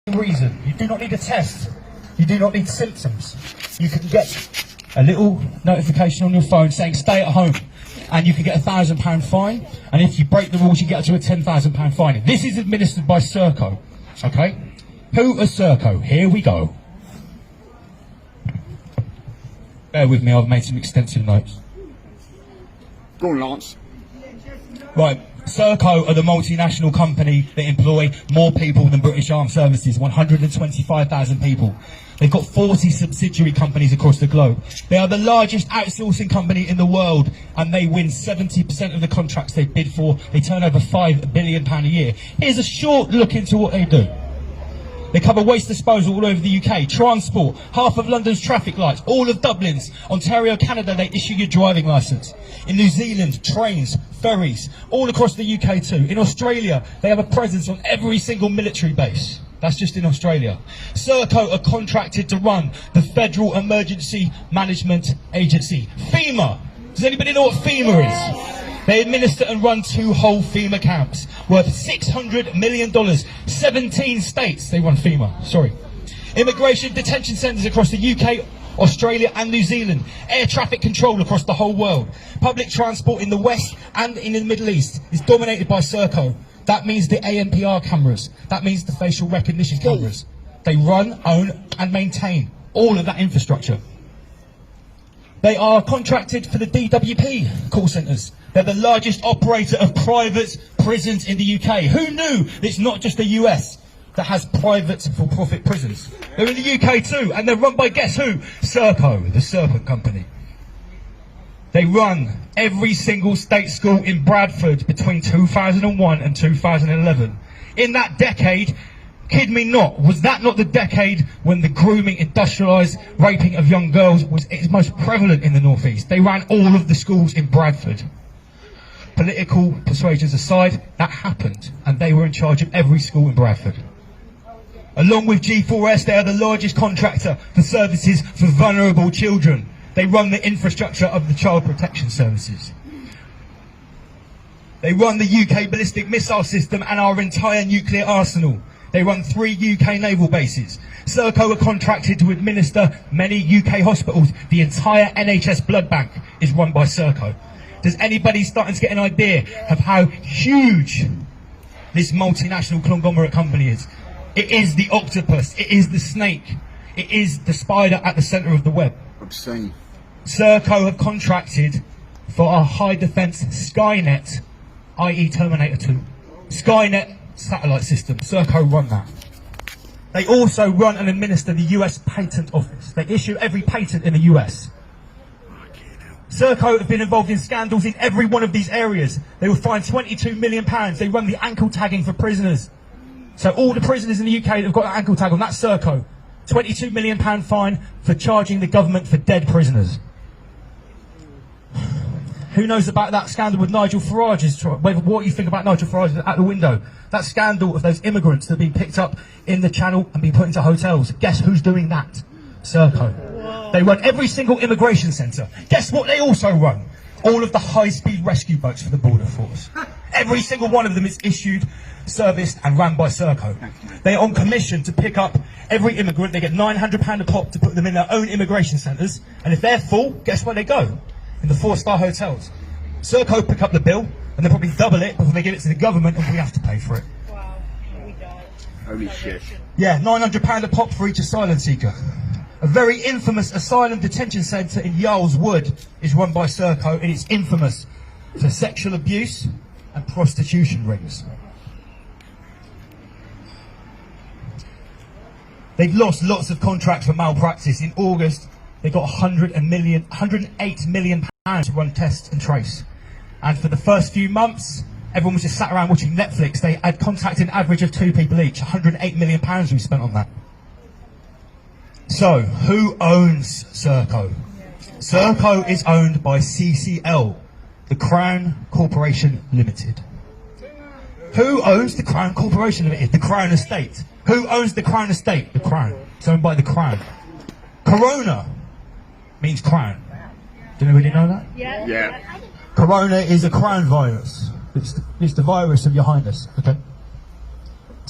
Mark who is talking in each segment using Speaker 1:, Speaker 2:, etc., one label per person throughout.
Speaker 1: reason. You do not need a test. You do not need symptoms. You can get a little notification on your phone saying stay at home, and you can get £1,000 fine, and if you break the rules you get up to a £10,000 fine. This is administered by Serco. Okay? Who are Serco? Here we go. Bear with me, I've made some extensive notes.
Speaker 2: Go on, Lance.
Speaker 1: Right, Serco are the multinational company that employ more people than British Armed Services, 125,000 people. They've got 40 subsidiary companies across the globe. They are the largest outsourcing company in the world, and they win 70% of the contracts they bid for. They turn over £5 billion a year. Here's a short look into what they do. They cover waste disposal all over the UK, transport, half of London's traffic lights, all of Dublin's. Ontario, Canada, they issue your driving licence. In New Zealand, trains, ferries, all across the UK too. In Australia, they have a presence on every single military base. That's just in Australia. Serco are contracted to run the Federal Emergency Management Agency, FEMA. Does anybody know what FEMA is? They administer and run 2 whole FEMA camps worth $600 million. 17 states they run FEMA, sorry. Immigration detention centres across the UK, Australia and New Zealand. Air traffic control across the whole world. Public transport in the West and in the Middle East is dominated by Serco. That means the ANPR cameras. That means the facial recognition cameras. They run, own and maintain all of that infrastructure. They are contracted for the DWP call centres. They're the largest operator of private prisons in the UK. Who knew that it's not just the US that has private for-profit prisons? They're in the UK too, and they're run by guess who? Serco, the Serpent Company. They run every single state school in Bradford between 2001 and 2011. In that decade, kid me not, was that not the decade when the grooming, industrialised raping of young girls was its most prevalent in the North East? They ran all of the schools in Bradford. Political persuasions aside, that happened, and they were in charge of every school in Bradford. Along with G4S, they are the largest contractor for services for vulnerable children. They run the infrastructure of the Child Protection Services. They run the UK ballistic missile system and our entire nuclear arsenal. They run 3 UK naval bases. Serco are contracted to administer many UK hospitals. The entire NHS blood bank is run by Serco. Does anybody starting to get an idea of how huge this multinational conglomerate company is? It is the octopus, it is the snake, it is the spider at the centre of the web.
Speaker 2: Obscene.
Speaker 1: Serco have contracted for our high defence Skynet, i.e. Terminator 2. Skynet satellite system, Serco run that. They also run and administer the US Patent Office. They issue every patent in the US. Serco have been involved in scandals in every one of these areas. They were fined £22 million. They run the ankle tagging for prisoners. So all the prisoners in the UK that have got an ankle tag on, that's Serco. £22 million fine for charging the government for dead prisoners. Who knows about that scandal with Nigel Farage's trial? What you think about Nigel Farage at the window? That scandal of those immigrants that have been picked up in the Channel and been put into hotels. Guess who's doing that? Serco. They run every single immigration centre. Guess what they also run? All of the high-speed rescue boats for the Border Force. Every single one of them is issued, serviced and ran by Serco. They are on commission to pick up every immigrant. They get £900 a pop to put them in their own immigration centres. And if they're full, guess where they go? In the 4-star hotels. Serco pick up the bill and they probably double it before they give it to the government and we have to pay for it.
Speaker 3: Wow, we die.
Speaker 2: Holy shit.
Speaker 1: Yeah, £900 a pop for each asylum seeker. A very infamous asylum detention centre in Yarl's Wood is run by Serco, and it's infamous for sexual abuse and prostitution rings. They've lost lots of contracts for malpractice. In August, they got £108 million to run test and trace. And for the first few months, everyone was just sat around watching Netflix. They had contacted an average of 2 people each. £108 million we spent on that. So, who owns Serco? Serco is owned by CCL, the Crown Corporation Limited. Who owns the Crown Corporation Limited? The Crown Estate. Who owns the Crown Estate? The Crown. It's owned by the Crown. Corona means crown. Do anybody know that?
Speaker 2: Yeah.
Speaker 1: Corona is a crown virus. It's the virus of your highness. Okay.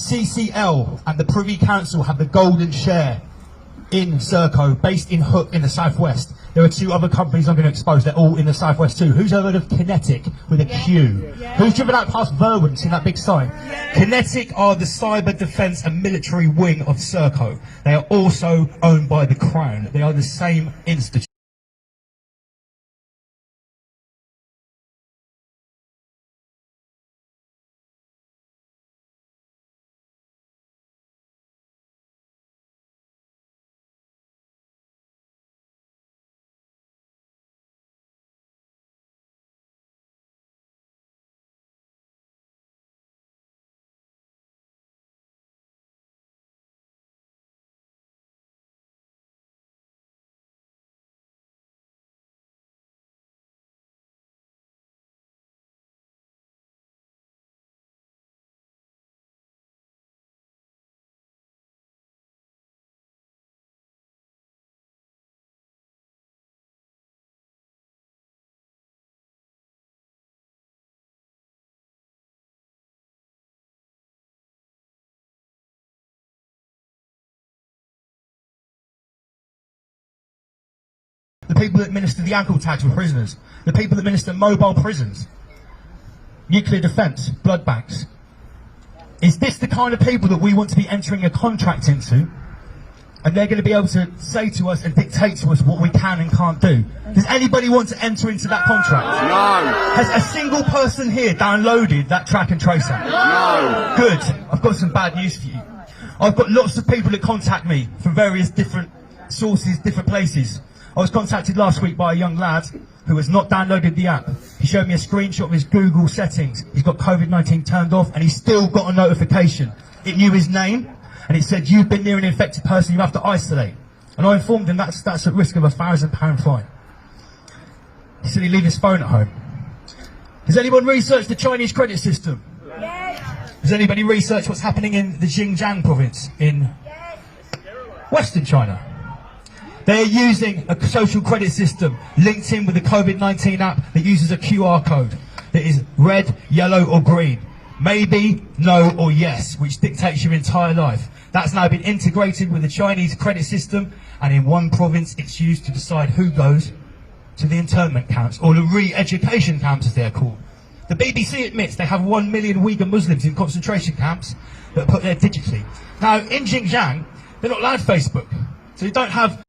Speaker 1: CCL and the Privy Council have the golden share in Serco, based in Hook in the southwest. There are 2 other companies I'm going to expose. They're all in the southwest too. Who's ever heard of Kinetic with a Q? Who's driven out past Verwyn, seen that big sign? Kinetic are the cyber defence and military wing of Serco. They are also owned by the Crown. They are the same institute. The people that administer the ankle tags for prisoners. The people that administer mobile prisons. Nuclear defence, blood banks. Is this the kind of people that we want to be entering a contract into? And they're going to be able to say to us and dictate to us what we can and can't do? Does anybody want to enter into that contract?
Speaker 2: No.
Speaker 1: Has a single person here downloaded that track and trace app?
Speaker 2: No.
Speaker 1: Good. I've got some bad news for you. I've got lots of people that contact me from various different sources, different places. I was contacted last week by a young lad who has not downloaded the app. He showed me a screenshot of his Google settings. He's got COVID-19 turned off and he's still got a notification. It knew his name and it said, "You've been near an infected person, you have to isolate." And I informed him that's at risk of £1,000 fine. He said he'd leave his phone at home. Has anyone researched the Chinese credit system? Yes. Has anybody researched what's happening in the Xinjiang province in Western China? They're using a social credit system linked in with the COVID-19 app that uses a QR code that is red, yellow or green. Maybe, no or yes, which dictates your entire life. That's now been integrated with the Chinese credit system, and in one province it's used to decide who goes to the internment camps, or the re-education camps as they're called. The BBC admits they have 1 million Uyghur Muslims in concentration camps that are put there digitally. Now in Xinjiang, they're not allowed Facebook, so they don't have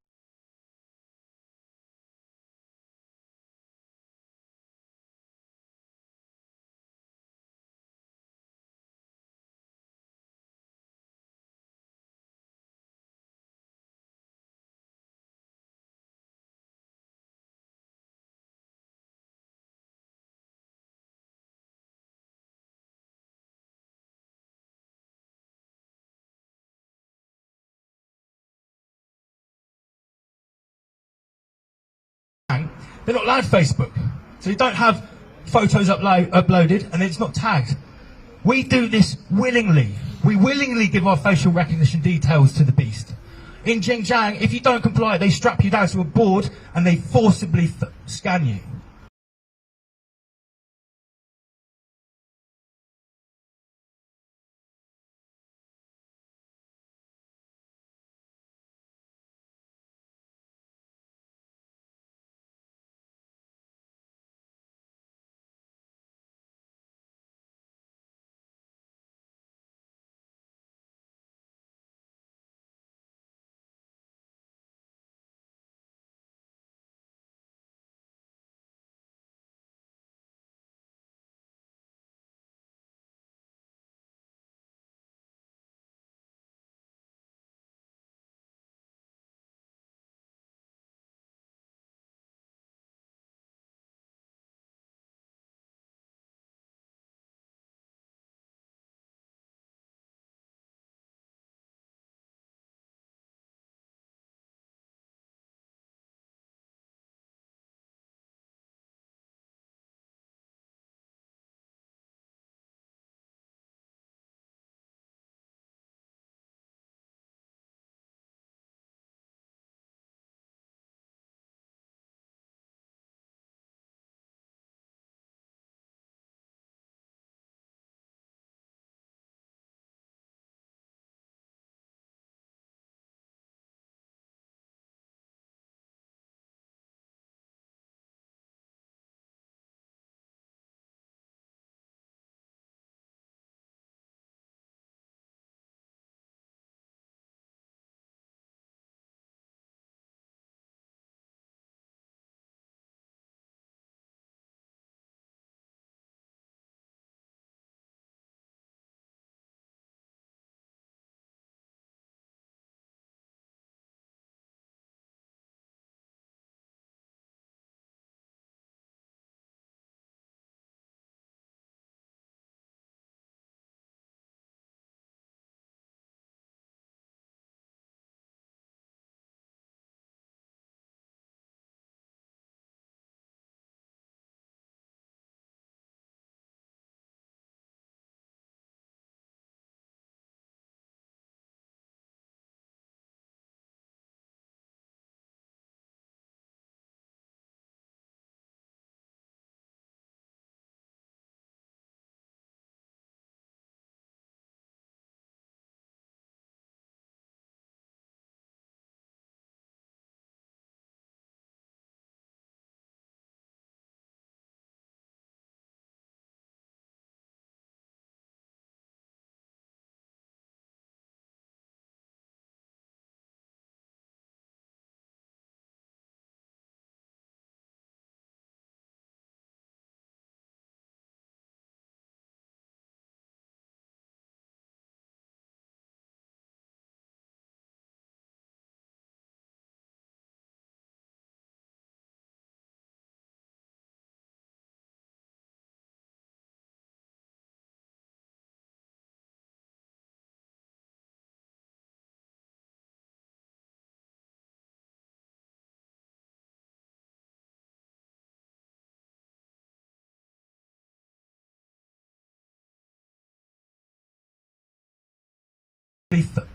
Speaker 1: they're not allowed Facebook, so they don't have photos uploaded and it's not tagged. We do this willingly. We willingly give our facial recognition details to the beast. In Xinjiang, if you don't comply, they strap you down to a board and they forcibly scan you.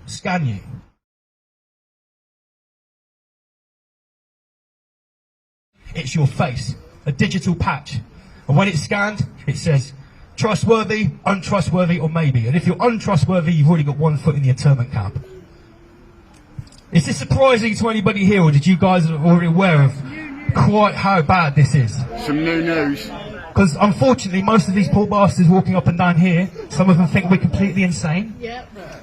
Speaker 1: scan you. It's your face, a digital patch. And when it's scanned, it says trustworthy, untrustworthy, or maybe. And if you're untrustworthy, you've already got 1 foot in the internment camp. Is this surprising to anybody here, or did you guys already aware of quite how bad this is?
Speaker 2: Some new news.
Speaker 1: Because unfortunately, most of these poor bastards walking up and down here, some of them think we're completely insane.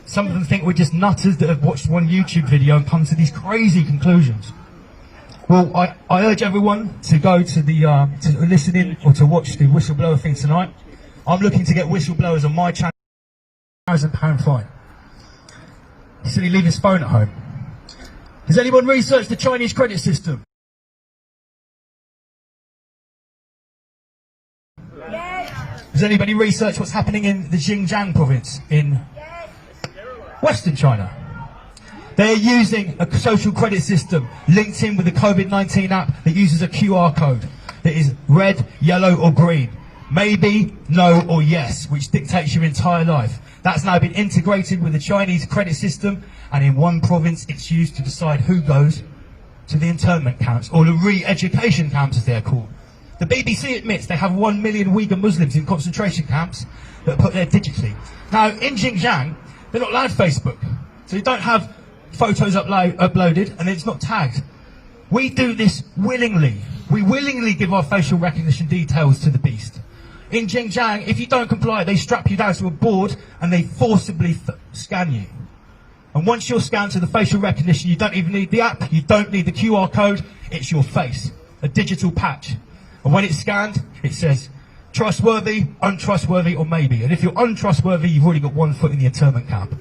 Speaker 1: Some of them think we're just nutters that have watched one YouTube video and come to these crazy conclusions. Well, I urge everyone to go to the to listen in or to watch the whistleblower thing tonight. I'm looking to get whistleblowers on my channel. £1,000 fine. He said he'd leave his phone at home. Has anyone researched the Chinese credit system? Has anybody researched what's happening in the Xinjiang province in Western China? They're using a social credit system linked in with the COVID-19 app that uses a QR code that is red, yellow or green. Maybe, no or yes, which dictates your entire life. That's now been integrated with the Chinese credit system, and in one province it's used to decide who goes to the internment camps, or the re-education camps as they're called. The BBC admits they have 1 million Uyghur Muslims in concentration camps that are put there digitally. Now, in Xinjiang, they're not allowed Facebook, so you don't have photos uploaded, and it's not tagged. We do this willingly. We willingly give our facial recognition details to the beast. In Xinjiang, if you don't comply, they strap you down to a board and they forcibly scan you. And once you're scanned to the facial recognition, you don't even need the app, you don't need the QR code, it's your face, a digital patch. And when it's scanned, it says trustworthy, untrustworthy, or maybe. And if you're untrustworthy, you've already got 1 foot in the internment camp.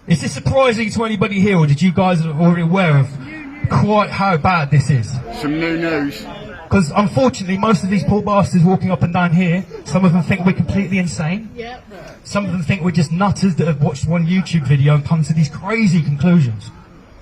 Speaker 1: Is this surprising to anybody here, or did you guys already aware of quite how bad this is?
Speaker 2: Some new news.
Speaker 1: Because unfortunately, most of these poor bastards walking up and down here, some of them think we're completely insane. Some of them think we're just nutters that have watched one YouTube video and come to these crazy conclusions.